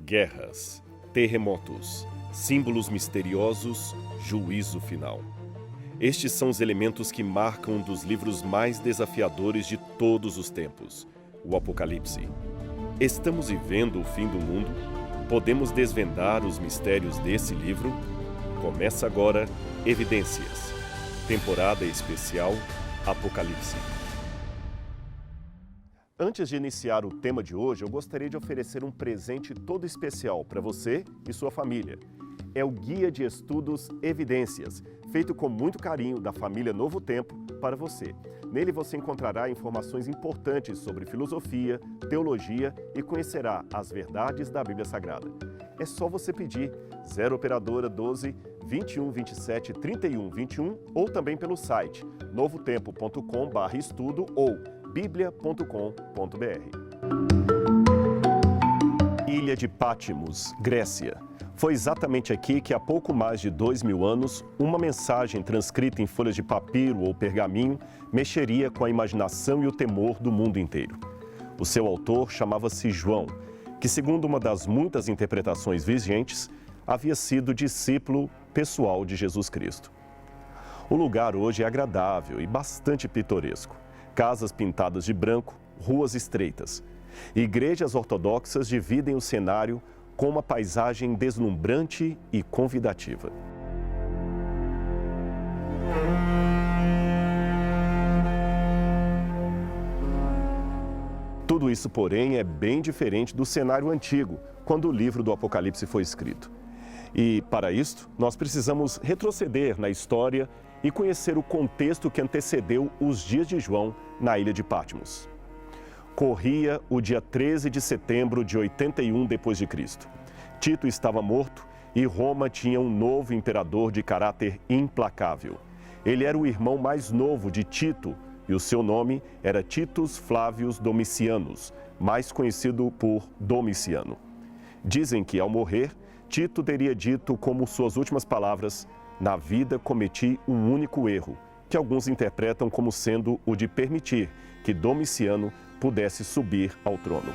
Guerras, terremotos, símbolos misteriosos, juízo final. Estes são os elementos que marcam um dos livros mais desafiadores de todos os tempos, o Apocalipse. Estamos vivendo o fim do mundo? Podemos desvendar os mistérios desse livro? Começa agora Evidências, temporada especial Apocalipse. Antes de iniciar o tema de hoje, eu gostaria de oferecer um presente todo especial para você e sua família. É o Guia de Estudos Evidências, feito com muito carinho da família Novo Tempo para você. Nele você encontrará informações importantes sobre filosofia, teologia e conhecerá as verdades da Bíblia Sagrada. É só você pedir 0 operadora 12 21 27 31 21 ou também pelo site novotempo.com/estudo ou biblia.com.br. Ilha de Patmos, Grécia. Foi exatamente aqui que há pouco mais de 2000 anos, uma mensagem transcrita em folhas de papiro ou pergaminho mexeria com a imaginação e o temor do mundo inteiro. O seu autor chamava-se João, que, segundo uma das muitas interpretações vigentes, havia sido discípulo pessoal de Jesus Cristo. O lugar hoje é agradável e bastante pitoresco. Casas pintadas de branco, ruas estreitas. Igrejas ortodoxas dividem o cenário com uma paisagem deslumbrante e convidativa. Tudo isso, porém, é bem diferente do cenário antigo, quando o livro do Apocalipse foi escrito. E, para isto, nós precisamos retroceder na história e conhecer o contexto que antecedeu os dias de João na ilha de Patmos. Corria o dia 13 de setembro de 81 d.C. Tito estava morto e Roma tinha um novo imperador de caráter implacável. Ele era o irmão mais novo de Tito e o seu nome era Titus Flavius Domicianus, mais conhecido por Domiciano. Dizem que, ao morrer, Tito teria dito como suas últimas palavras: "Na vida cometi um único erro", que alguns interpretam como sendo o de permitir que Domiciano pudesse subir ao trono.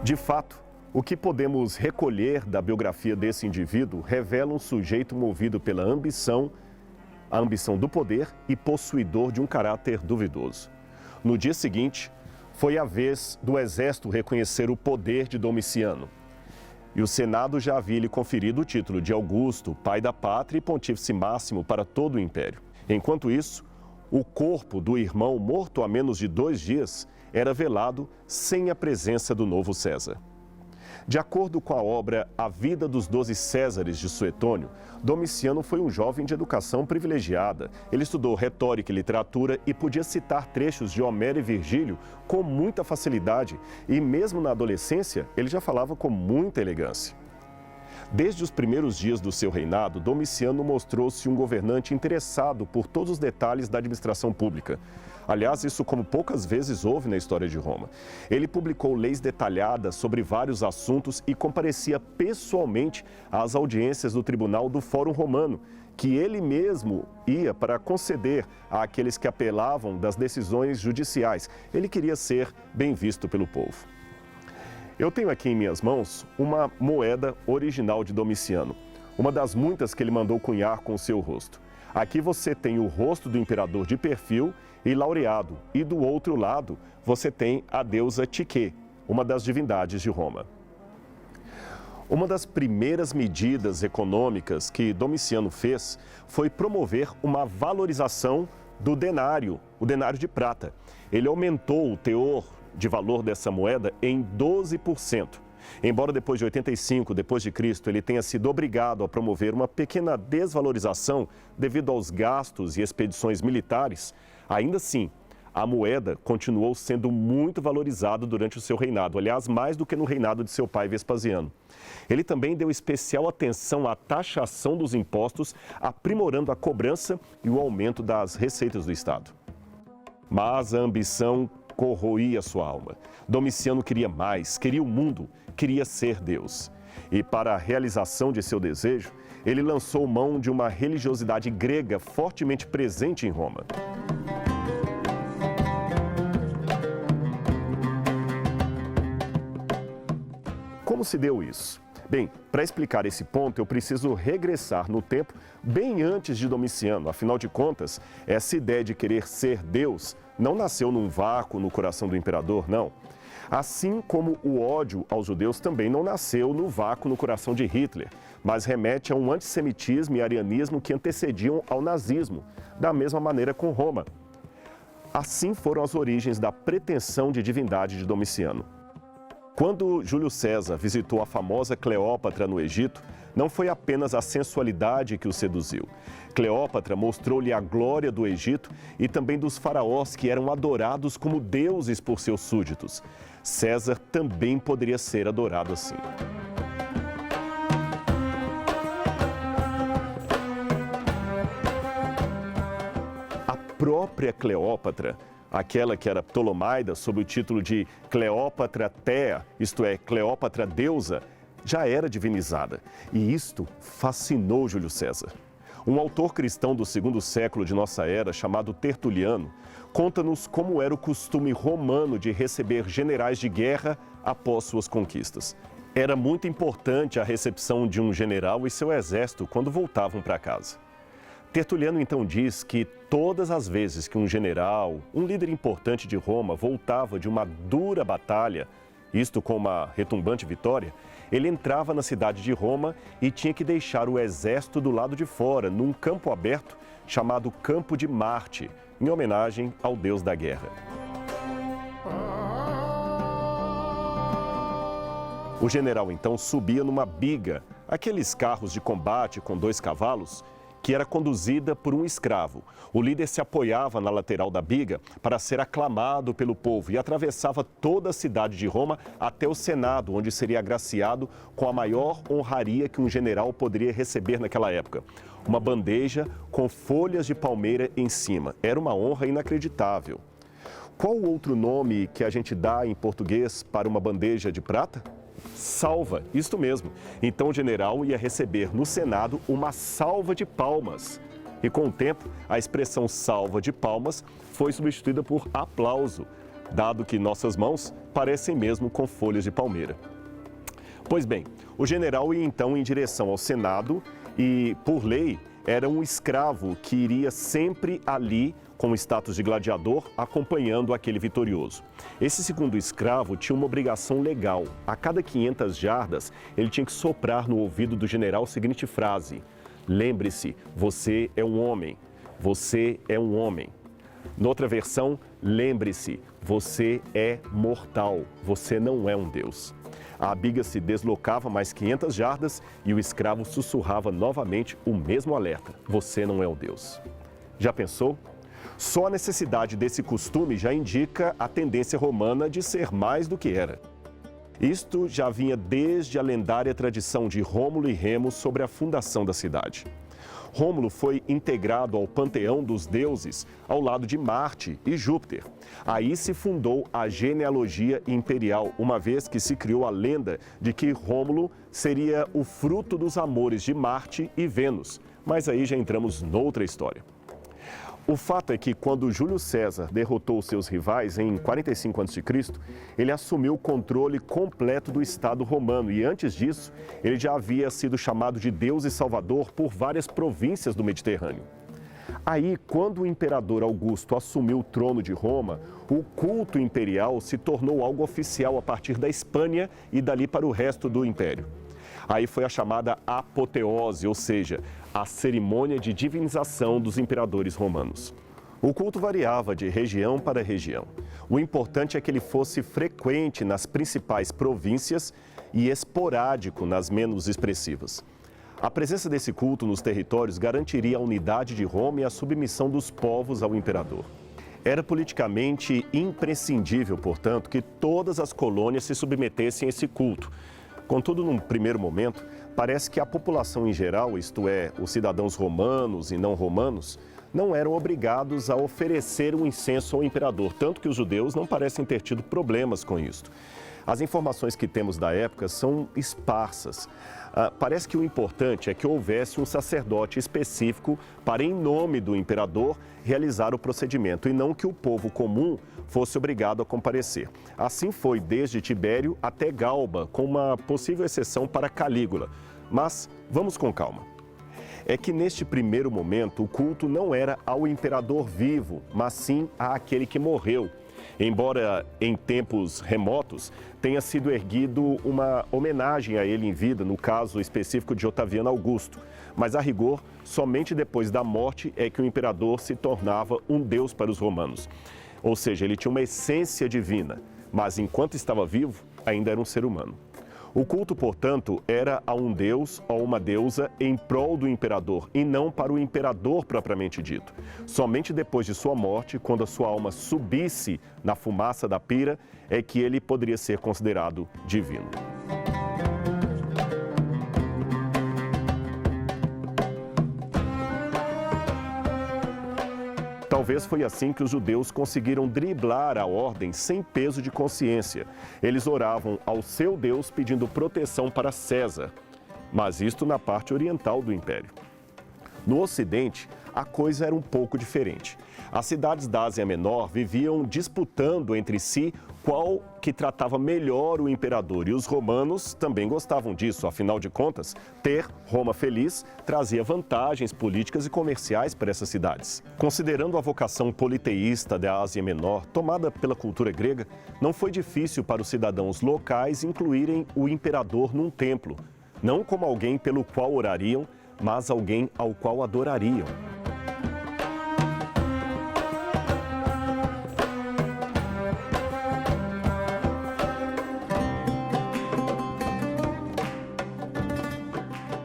De fato, o que podemos recolher da biografia desse indivíduo revela um sujeito movido pela ambição, a ambição do poder e possuidor de um caráter duvidoso. No dia seguinte, foi a vez do exército reconhecer o poder de Domiciano. E o Senado já havia lhe conferido o título de Augusto, pai da pátria e pontífice máximo para todo o império. Enquanto isso, o corpo do irmão morto há menos de 2 dias era velado sem a presença do novo César. De acordo com a obra A Vida dos 12 Césares de Suetônio, Domiciano foi um jovem de educação privilegiada. Ele estudou retórica e literatura e podia citar trechos de Homero e Virgílio com muita facilidade e, mesmo na adolescência, ele já falava com muita elegância. Desde os primeiros dias do seu reinado, Domiciano mostrou-se um governante interessado por todos os detalhes da administração pública. Aliás, isso como poucas vezes houve na história de Roma. Ele publicou leis detalhadas sobre vários assuntos e comparecia pessoalmente às audiências do Tribunal do Fórum Romano, que ele mesmo ia para conceder àqueles que apelavam das decisões judiciais. Ele queria ser bem visto pelo povo. Eu tenho aqui em minhas mãos uma moeda original de Domiciano, uma das muitas que ele mandou cunhar com o seu rosto. Aqui você tem o rosto do imperador de perfil e laureado, e do outro lado você tem a deusa Tique, uma das divindades de Roma. Uma das primeiras medidas econômicas que Domiciano fez foi promover uma valorização do denário, o denário de prata. Ele aumentou o teor de valor dessa moeda em 12%. Embora depois de 85 d.C. ele tenha sido obrigado a promover uma pequena desvalorização devido aos gastos e expedições militares, ainda assim, a moeda continuou sendo muito valorizada durante o seu reinado, aliás, mais do que no reinado de seu pai Vespasiano. Ele também deu especial atenção à taxação dos impostos, aprimorando a cobrança e o aumento das receitas do Estado. Mas a ambição corroía sua alma. Domiciano queria mais, queria o mundo, queria ser Deus. E para a realização de seu desejo, ele lançou mão de uma religiosidade grega fortemente presente em Roma. Como se deu isso? Bem, para explicar esse ponto, eu preciso regressar no tempo bem antes de Domiciano. Afinal de contas, essa ideia de querer ser Deus não nasceu num vácuo no coração do imperador, não. Assim como o ódio aos judeus também não nasceu no vácuo no coração de Hitler, mas remete a um antissemitismo e arianismo que antecediam ao nazismo, da mesma maneira com Roma. Assim foram as origens da pretensão de divindade de Domiciano. Quando Júlio César visitou a famosa Cleópatra no Egito, não foi apenas a sensualidade que o seduziu. Cleópatra mostrou-lhe a glória do Egito e também dos faraós que eram adorados como deuses por seus súditos. César também poderia ser adorado assim. A própria Cleópatra, aquela que era Ptolomaida, sob o título de Cleópatra Thea, isto é, Cleópatra deusa, já era divinizada. E isto fascinou Júlio César. Um autor cristão do segundo século de nossa era, chamado Tertuliano, conta-nos como era o costume romano de receber generais de guerra após suas conquistas. Era muito importante a recepção de um general e seu exército quando voltavam para casa. Tertuliano então diz que todas as vezes que um general, um líder importante de Roma, voltava de uma dura batalha, isto com uma retumbante vitória, ele entrava na cidade de Roma e tinha que deixar o exército do lado de fora, num campo aberto chamado Campo de Marte, em homenagem ao deus da guerra. O general então subia numa biga, aqueles carros de combate com 2 cavalos, que era conduzida por um escravo. O líder se apoiava na lateral da biga para ser aclamado pelo povo e atravessava toda a cidade de Roma até o Senado, onde seria agraciado com a maior honraria que um general poderia receber naquela época. Uma bandeja com folhas de palmeira em cima. Era uma honra inacreditável. Qual o outro nome que a gente dá em português para uma bandeja de prata? Salva, isto mesmo. Então o general ia receber no Senado uma salva de palmas. E com o tempo, a expressão salva de palmas foi substituída por aplauso, dado que nossas mãos parecem mesmo com folhas de palmeira. Pois bem, o general ia então em direção ao Senado e, por lei, era um escravo que iria sempre ali com o status de gladiador, acompanhando aquele vitorioso. Esse segundo escravo tinha uma obrigação legal. A cada 500 jardas, ele tinha que soprar no ouvido do general a seguinte frase: lembre-se, você é um homem, você é um homem. Noutra versão, lembre-se, você é mortal, você não é um deus. A biga se deslocava mais 500 jardas e o escravo sussurrava novamente o mesmo alerta: você não é um deus. Já pensou? Só a necessidade desse costume já indica a tendência romana de ser mais do que era. Isto já vinha desde a lendária tradição de Rômulo e Remo sobre a fundação da cidade. Rômulo foi integrado ao panteão dos deuses ao lado de Marte e Júpiter. Aí se fundou a genealogia imperial, uma vez que se criou a lenda de que Rômulo seria o fruto dos amores de Marte e Vênus. Mas aí já entramos noutra história. O fato é que quando Júlio César derrotou seus rivais em 45 a.C., ele assumiu o controle completo do Estado romano e antes disso, ele já havia sido chamado de Deus e Salvador por várias províncias do Mediterrâneo. Aí, quando o imperador Augusto assumiu o trono de Roma, o culto imperial se tornou algo oficial a partir da Espanha e dali para o resto do império. Aí foi a chamada apoteose, ou seja, a cerimônia de divinização dos imperadores romanos. O culto variava de região para região. O importante é que ele fosse frequente nas principais províncias e esporádico nas menos expressivas. A presença desse culto nos territórios garantiria a unidade de Roma e a submissão dos povos ao imperador. Era politicamente imprescindível, portanto, que todas as colônias se submetessem a esse culto. Contudo, num primeiro momento, parece que a população em geral, isto é, os cidadãos romanos e não romanos, não eram obrigados a oferecer um incenso ao imperador, tanto que os judeus não parecem ter tido problemas com isto. As informações que temos da época são esparsas. Parece que o importante é que houvesse um sacerdote específico para, em nome do imperador, realizar o procedimento e não que o povo comum fosse obrigado a comparecer. Assim foi desde Tibério até Galba, com uma possível exceção para Calígula. Mas vamos com calma. É que neste primeiro momento o culto não era ao imperador vivo, mas sim àquele que morreu. Embora em tempos remotos tenha sido erguido uma homenagem a ele em vida, no caso específico de Otaviano Augusto. Mas, a rigor, somente depois da morte é que o imperador se tornava um deus para os romanos. Ou seja, ele tinha uma essência divina, mas enquanto estava vivo, ainda era um ser humano. O culto, portanto, era a um deus ou uma deusa em prol do imperador e não para o imperador propriamente dito. Somente depois de sua morte, quando a sua alma subisse na fumaça da pira, é que ele poderia ser considerado divino. Talvez foi assim que os judeus conseguiram driblar a ordem sem peso de consciência. Eles oravam ao seu Deus pedindo proteção para César, mas isto na parte oriental do império. No ocidente, a coisa era um pouco diferente. As cidades da Ásia Menor viviam disputando entre si qual que tratava melhor o imperador. E os romanos também gostavam disso. Afinal de contas, ter Roma feliz trazia vantagens políticas e comerciais para essas cidades. Considerando a vocação politeísta da Ásia Menor, tomada pela cultura grega, não foi difícil para os cidadãos locais incluírem o imperador num templo. Não como alguém pelo qual orariam, mas alguém ao qual adorariam.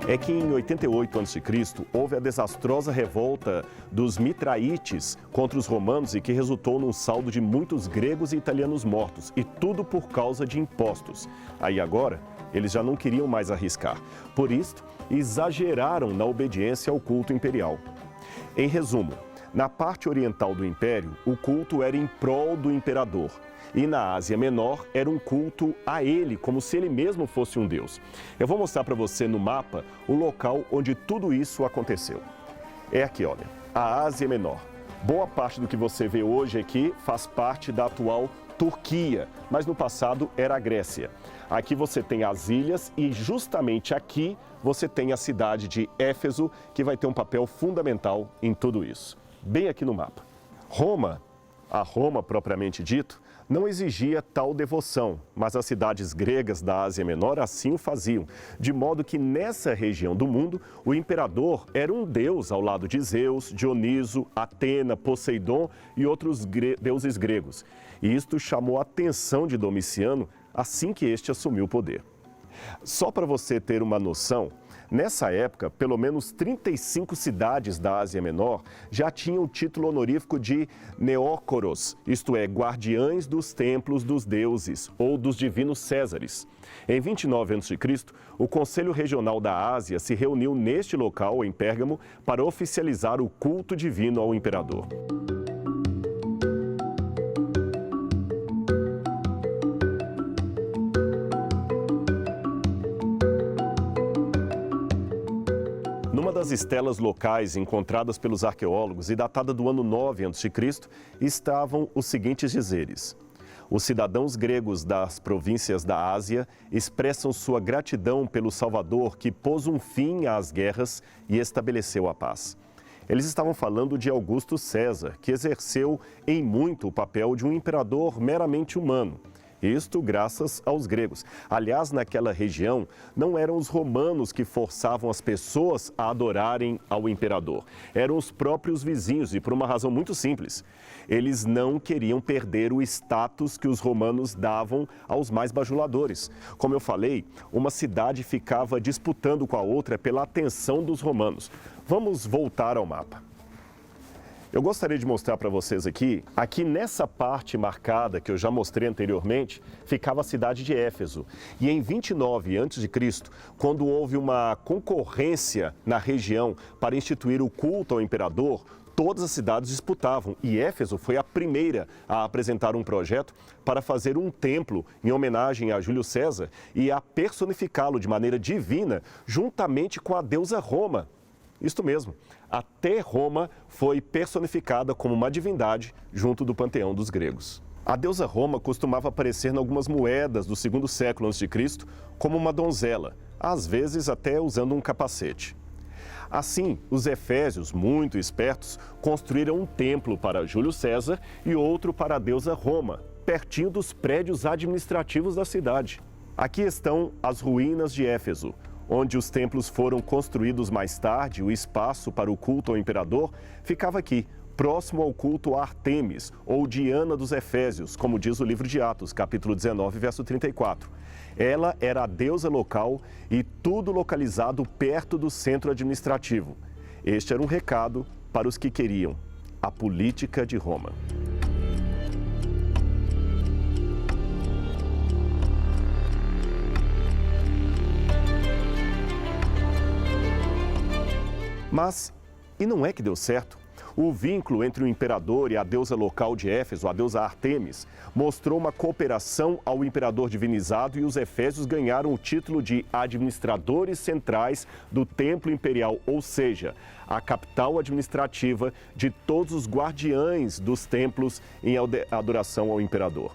É que em 88 a.C. houve a desastrosa revolta dos Mitraites contra os romanos e que resultou num saldo de muitos gregos e italianos mortos, e tudo por causa de impostos. Aí agora, eles já não queriam mais arriscar. Por isso, exageraram na obediência ao culto imperial. Em resumo, na parte oriental do império, o culto era em prol do imperador. E na Ásia Menor era um culto a ele, como se ele mesmo fosse um deus. Eu vou mostrar para você no mapa o local onde tudo isso aconteceu. É aqui, olha, a Ásia Menor. Boa parte do que você vê hoje aqui faz parte da atual Turquia, mas no passado era a Grécia. Aqui você tem as ilhas e justamente aqui você tem a cidade de Éfeso, que vai ter um papel fundamental em tudo isso. Bem aqui no mapa. Roma, a Roma propriamente dito, não exigia tal devoção, mas as cidades gregas da Ásia Menor assim o faziam, de modo que nessa região do mundo o imperador era um deus ao lado de Zeus, Dioniso, Atena, Poseidon e outros deuses gregos. E isto chamou a atenção de Domiciano assim que este assumiu o poder. Só para você ter uma noção, nessa época, pelo menos 35 cidades da Ásia Menor já tinham o título honorífico de Neócoros, isto é, guardiães dos templos dos deuses ou dos divinos Césares. Em 29 a.C., o Conselho Regional da Ásia se reuniu neste local, em Pérgamo, para oficializar o culto divino ao imperador. Numa das estelas locais encontradas pelos arqueólogos e datada do ano 9 a.C., estavam os seguintes dizeres: os cidadãos gregos das províncias da Ásia expressam sua gratidão pelo Salvador que pôs um fim às guerras e estabeleceu a paz. Eles estavam falando de Augusto César, que exerceu em muito o papel de um imperador meramente humano. Isto graças aos gregos. Aliás, naquela região, não eram os romanos que forçavam as pessoas a adorarem ao imperador. Eram os próprios vizinhos e por uma razão muito simples. Eles não queriam perder o status que os romanos davam aos mais bajuladores. Como eu falei, uma cidade ficava disputando com a outra pela atenção dos romanos. Vamos voltar ao mapa. Eu gostaria de mostrar para vocês aqui nessa parte marcada que eu já mostrei anteriormente, ficava a cidade de Éfeso. E em 29 a.C., quando houve uma concorrência na região para instituir o culto ao imperador, todas as cidades disputavam e Éfeso foi a primeira a apresentar um projeto para fazer um templo em homenagem a Júlio César e a personificá-lo de maneira divina juntamente com a deusa Roma. Isto mesmo, até Roma foi personificada como uma divindade junto do panteão dos gregos. A deusa Roma costumava aparecer em algumas moedas do segundo século a.C. como uma donzela, às vezes até usando um capacete. Assim, os efésios, muito espertos, construíram um templo para Júlio César e outro para a deusa Roma, pertinho dos prédios administrativos da cidade. Aqui estão as ruínas de Éfeso, onde os templos foram construídos mais tarde. O espaço para o culto ao imperador ficava aqui, próximo ao culto a Ártemis, ou Diana dos Efésios, como diz o livro de Atos, capítulo 19, verso 34. Ela era a deusa local e tudo localizado perto do centro administrativo. Este era um recado para os que queriam a política de Roma. Mas, e não é que deu certo? O vínculo entre o imperador e a deusa local de Éfeso, a deusa Ártemis, mostrou uma cooperação ao imperador divinizado e os efésios ganharam o título de administradores centrais do templo imperial, ou seja, a capital administrativa de todos os guardiães dos templos em adoração ao imperador.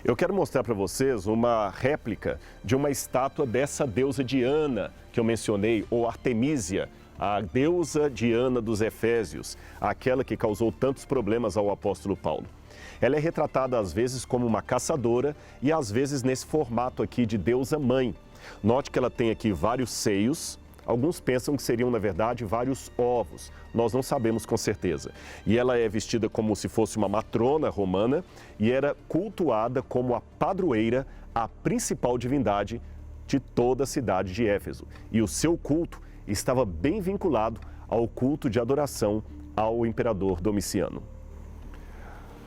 Eu quero mostrar para vocês uma réplica de uma estátua dessa deusa Diana que eu mencionei, ou Artemísia, a deusa Diana dos Efésios, aquela que causou tantos problemas ao apóstolo Paulo. Ela é retratada às vezes como uma caçadora e às vezes nesse formato aqui de deusa mãe. Note que ela tem aqui vários seios, alguns pensam que seriam na verdade vários ovos, nós não sabemos com certeza. E ela é vestida como se fosse uma matrona romana e era cultuada como a padroeira, a principal divindade de toda a cidade de Éfeso. E o seu culto estava bem vinculado ao culto de adoração ao imperador Domiciano.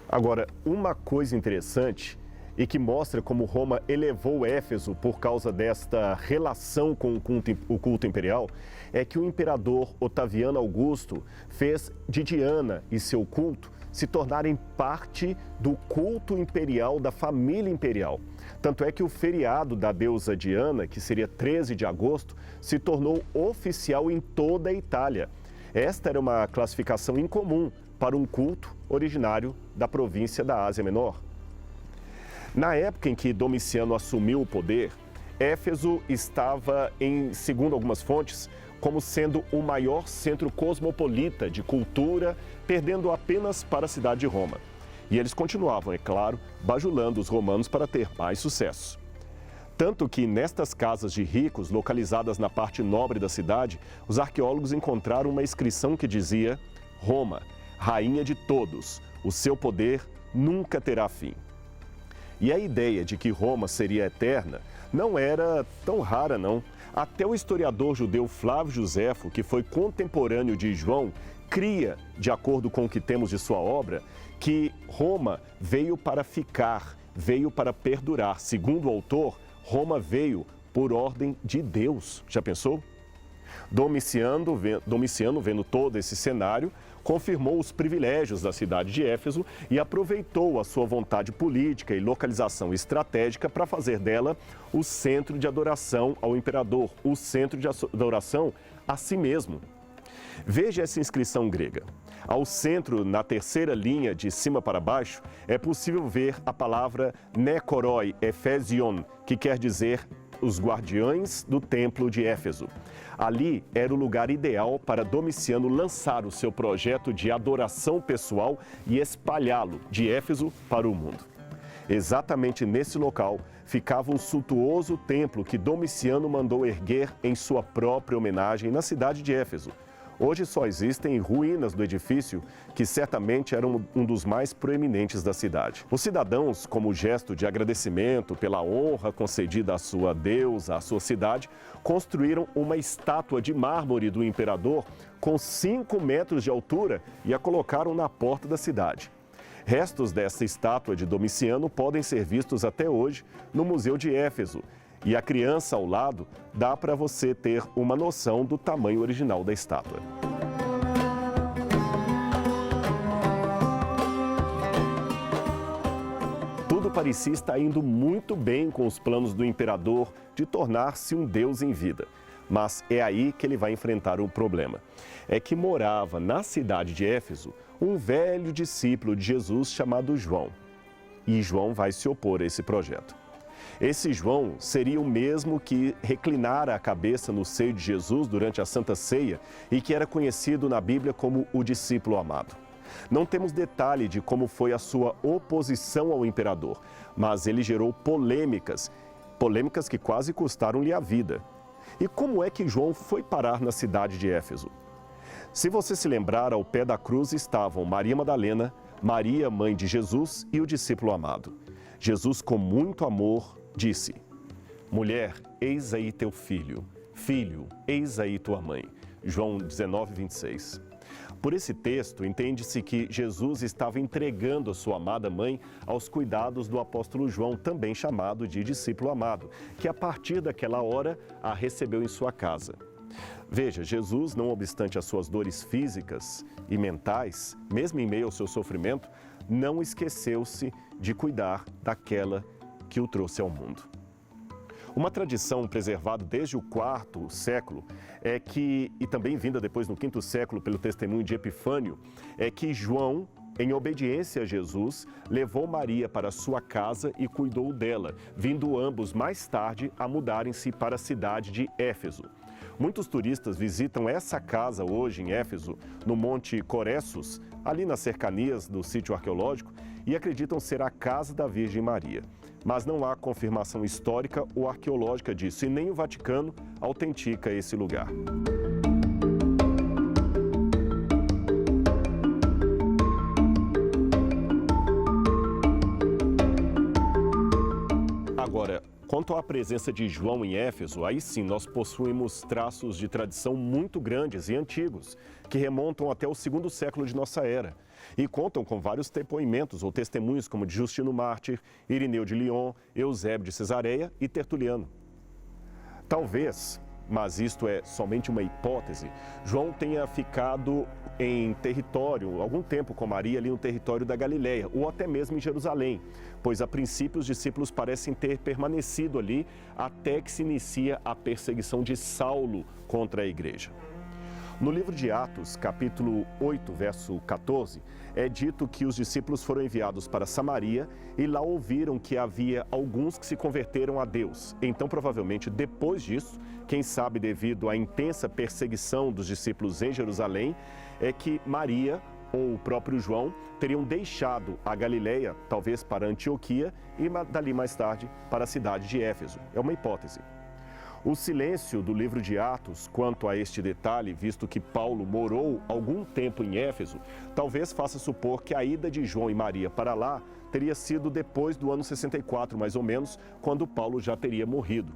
Agora, uma coisa interessante e que mostra como Roma elevou Éfeso por causa desta relação com o culto imperial é que o imperador Otaviano Augusto fez de Diana e seu culto se tornarem parte do culto imperial da família imperial. Tanto é que o feriado da deusa Diana, que seria 13 de agosto, se tornou oficial em toda a Itália. Esta era uma classificação incomum para um culto originário da província da Ásia Menor. Na época em que Domiciano assumiu o poder, Éfeso estava, segundo algumas fontes, como sendo o maior centro cosmopolita de cultura, perdendo apenas para a cidade de Roma. E eles continuavam, é claro, bajulando os romanos para ter mais sucesso. Tanto que nestas casas de ricos, localizadas na parte nobre da cidade, os arqueólogos encontraram uma inscrição que dizia: Roma, rainha de todos, o seu poder nunca terá fim. E a ideia de que Roma seria eterna não era tão rara, não. Até o historiador judeu Flávio Josefo, que foi contemporâneo de João, cria, de acordo com o que temos de sua obra, que Roma veio para ficar, veio para perdurar. Segundo o autor, Roma veio por ordem de Deus. Já pensou? Domiciano, vendo todo esse cenário, confirmou os privilégios da cidade de Éfeso e aproveitou a sua vontade política e localização estratégica para fazer dela o centro de adoração ao imperador, o centro de adoração a si mesmo. Veja essa inscrição grega. Ao centro, na terceira linha de cima para baixo, é possível ver a palavra Nekoroi Efesion, que quer dizer os guardiães do templo de Éfeso. Ali era o lugar ideal para Domiciano lançar o seu projeto de adoração pessoal e espalhá-lo de Éfeso para o mundo. Exatamente nesse local ficava um suntuoso templo que Domiciano mandou erguer em sua própria homenagem na cidade de Éfeso. Hoje só existem ruínas do edifício, que certamente era um dos mais proeminentes da cidade. Os cidadãos, como gesto de agradecimento pela honra concedida à sua deusa, à sua cidade, construíram uma estátua de mármore do imperador com 5 metros de altura e a colocaram na porta da cidade. Restos dessa estátua de Domiciano podem ser vistos até hoje no Museu de Éfeso. E a criança ao lado dá para você ter uma noção do tamanho original da estátua. Tudo parecia estar indo muito bem com os planos do imperador de tornar-se um deus em vida. Mas é aí que ele vai enfrentar o problema. É que morava na cidade de Éfeso um velho discípulo de Jesus chamado João. E João vai se opor a esse projeto. Esse João seria o mesmo que reclinara a cabeça no seio de Jesus durante a Santa Ceia e que era conhecido na Bíblia como o discípulo amado. Não temos detalhe de como foi a sua oposição ao imperador, mas ele gerou polêmicas que quase custaram-lhe a vida. E como é que João foi parar na cidade de Éfeso? Se você se lembrar, ao pé da cruz estavam Maria Madalena, Maria, mãe de Jesus, e o discípulo amado. Jesus, com muito amor, disse: Mulher, eis aí teu filho. Filho, eis aí tua mãe. João 19, 26. Por esse texto, entende-se que Jesus estava entregando a sua amada mãe aos cuidados do apóstolo João, também chamado de discípulo amado, que a partir daquela hora a recebeu em sua casa. Veja, Jesus, não obstante as suas dores físicas e mentais, mesmo em meio ao seu sofrimento, não esqueceu-se de cuidar daquela que o trouxe ao mundo. Uma tradição preservada desde o IV século é que, e também vinda depois no V século pelo testemunho de Epifânio, é que João, em obediência a Jesus, levou Maria para sua casa e cuidou dela, vindo ambos mais tarde a mudarem-se para a cidade de Éfeso. Muitos turistas visitam essa casa hoje em Éfeso, no Monte Coressus, ali nas cercanias do sítio arqueológico, e acreditam ser a casa da Virgem Maria. Mas não há confirmação histórica ou arqueológica disso, e nem o Vaticano autentica esse lugar. Agora, quanto à presença de João em Éfeso, aí sim nós possuímos traços de tradição muito grandes e antigos, que remontam até o segundo século de nossa era, e contam com vários depoimentos ou testemunhos como de Justino Mártir, Irineu de Lyon, Eusébio de Cesareia e Tertuliano. Talvez, mas isto é somente uma hipótese, João tenha ficado em território, algum tempo com Maria ali no território da Galileia, ou até mesmo em Jerusalém, pois a princípio os discípulos parecem ter permanecido ali até que se inicia a perseguição de Saulo contra a igreja. No livro de Atos, capítulo 8, verso 14, é dito que os discípulos foram enviados para Samaria e lá ouviram que havia alguns que se converteram a Deus. Então, provavelmente, depois disso, quem sabe devido à intensa perseguição dos discípulos em Jerusalém, é que Maria ou o próprio João teriam deixado a Galileia, talvez para Antioquia, e dali mais tarde para a cidade de Éfeso. É uma hipótese. O silêncio do livro de Atos quanto a este detalhe, visto que Paulo morou algum tempo em Éfeso, talvez faça supor que a ida de João e Maria para lá teria sido depois do ano 64, mais ou menos, quando Paulo já teria morrido.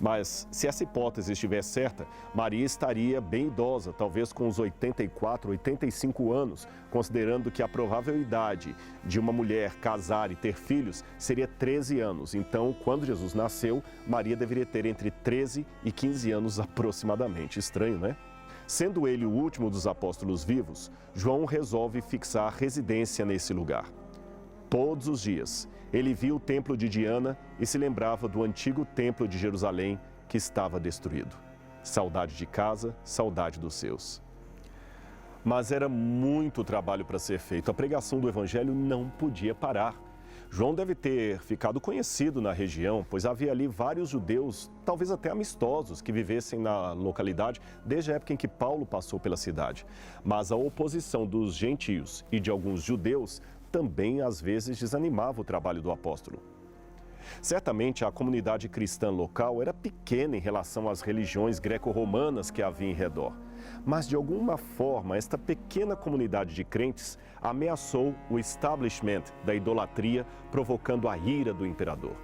Mas, se essa hipótese estiver certa, Maria estaria bem idosa, talvez com uns 84, 85 anos, considerando que a provável idade de uma mulher casar e ter filhos seria 13 anos. Então, quando Jesus nasceu, Maria deveria ter entre 13 e 15 anos aproximadamente. Estranho, né? Sendo ele o último dos apóstolos vivos, João resolve fixar residência nesse lugar. Todos os dias, ele via o templo de Diana e se lembrava do antigo templo de Jerusalém que estava destruído. Saudade de casa, saudade dos seus. Mas era muito trabalho para ser feito. A pregação do evangelho não podia parar. João deve ter ficado conhecido na região, pois havia ali vários judeus, talvez até amistosos, que vivessem na localidade desde a época em que Paulo passou pela cidade. Mas a oposição dos gentios e de alguns judeus também às vezes desanimava o trabalho do apóstolo. Certamente a comunidade cristã local era pequena em relação às religiões greco-romanas que havia em redor, mas de alguma forma esta pequena comunidade de crentes ameaçou o establishment da idolatria, provocando a ira do imperador.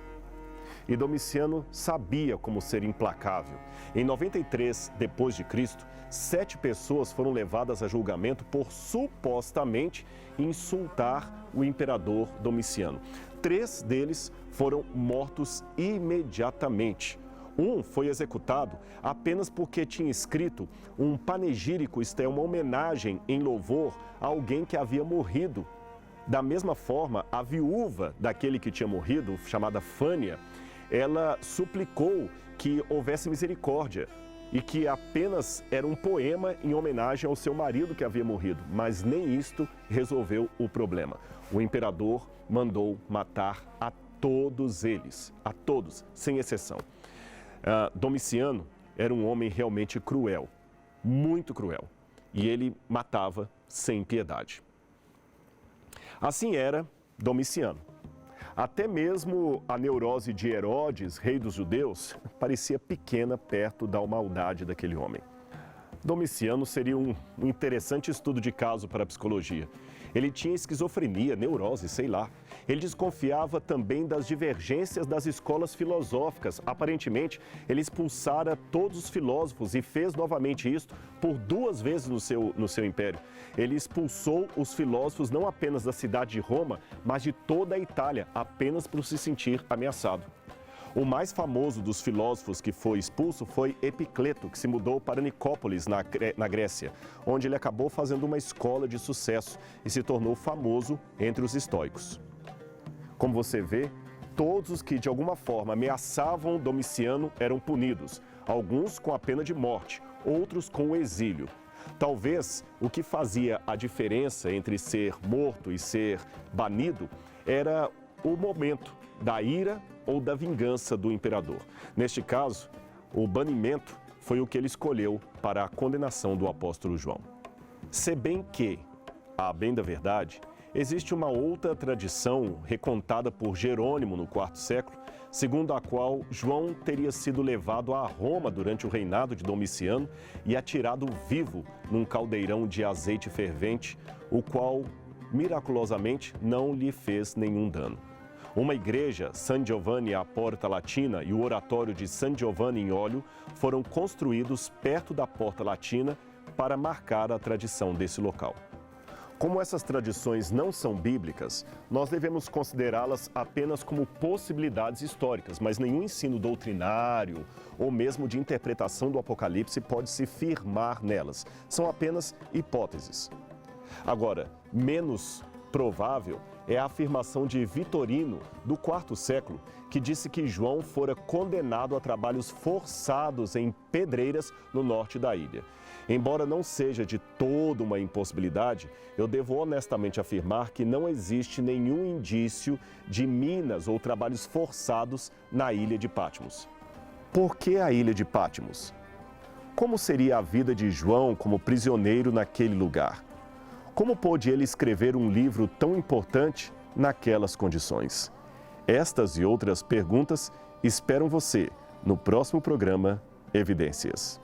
E Domiciano sabia como ser implacável. Em 93 d.C., 7 pessoas foram levadas a julgamento por supostamente insultar o imperador Domiciano. 3 deles foram mortos imediatamente. Um foi executado apenas porque tinha escrito um panegírico, isto é, uma homenagem em louvor a alguém que havia morrido Da mesma forma, a viúva daquele que tinha morrido, chamada Fânia, ela suplicou que houvesse misericórdia e que apenas era um poema em homenagem ao seu marido que havia morrido, mas nem isto resolveu o problema. O imperador mandou matar a todos eles, a todos, sem exceção. Domiciano era um homem realmente cruel, muito cruel, e ele matava sem piedade. Assim era Domiciano. Até mesmo a neurose de Herodes, rei dos judeus, parecia pequena perto da maldade daquele homem. Domiciano seria um interessante estudo de caso para a psicologia. Ele tinha esquizofrenia, neurose, sei lá. Ele desconfiava também das divergências das escolas filosóficas. Aparentemente, ele expulsara todos os filósofos e fez novamente isso por 2 vezes no seu império. Ele expulsou os filósofos não apenas da cidade de Roma, mas de toda a Itália, apenas por se sentir ameaçado. O mais famoso dos filósofos que foi expulso foi Epicleto, que se mudou para Nicópolis, na Grécia, onde ele acabou fazendo uma escola de sucesso e se tornou famoso entre os estoicos. Como você vê, todos os que de alguma forma ameaçavam Domiciano eram punidos, alguns com a pena de morte, outros com o exílio. Talvez o que fazia a diferença entre ser morto e ser banido era o momento da ira ou da vingança do imperador. Neste caso, o banimento foi o que ele escolheu para a condenação do apóstolo João. Se bem que, a bem da verdade, existe uma outra tradição recontada por Jerônimo no IV século, segundo a qual João teria sido levado a Roma durante o reinado de Domiciano e atirado vivo num caldeirão de azeite fervente, o qual, miraculosamente, não lhe fez nenhum dano. Uma igreja, San Giovanni à Porta Latina, e o oratório de San Giovanni in Olio foram construídos perto da Porta Latina para marcar a tradição desse local. Como essas tradições não são bíblicas, nós devemos considerá-las apenas como possibilidades históricas, mas nenhum ensino doutrinário ou mesmo de interpretação do Apocalipse pode se firmar nelas. São apenas hipóteses. Agora, menos provável é a afirmação de Vitorino, do IV século, que disse que João fora condenado a trabalhos forçados em pedreiras no norte da ilha. Embora não seja de todo uma impossibilidade, eu devo honestamente afirmar que não existe nenhum indício de minas ou trabalhos forçados na ilha de Patmos. Por que a ilha de Patmos? Como seria a vida de João como prisioneiro naquele lugar? Como pôde ele escrever um livro tão importante naquelas condições? Estas e outras perguntas esperam você no próximo programa Evidências.